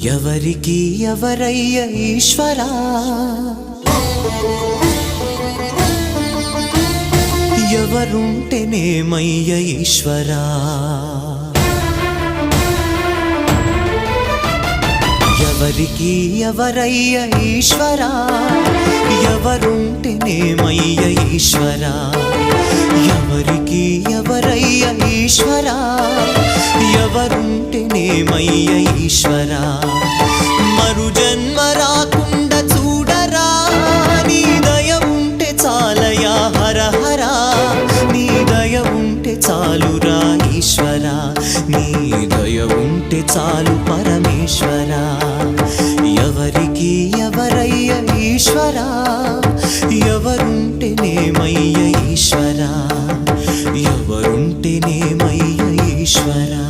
ఎవరికి ఎవరయ్య ఈశ్వరా, ఎవరుంటేనేమయ్య ఈశ్వరా, ఎవరికి ఎవరయ్య ఈశ్వరా, ఎవరుంటేనేమయ్య ఈశ్వరా, ఎవరికి ఎవరయ్య ఈశ్వరా, ఎవరుంటేనేమయ్య ఈశ్వరా. మరు జన్మ రాకుండా చూడరా, నీ దయ ఉంటే చాలయా హర హరా, నీ దయ ఉంటే చాలురా ఈశ్వరా, నీ దయ ఉంటే చాలు పరమేశ్వరా. ఎవరికి ఎవరయ్య ఈశ్వరా, ఎవరుంటేనేమయ్య ఈశ్వరా, ఎవరుంటేనేమయ్య ఈశ్వరా.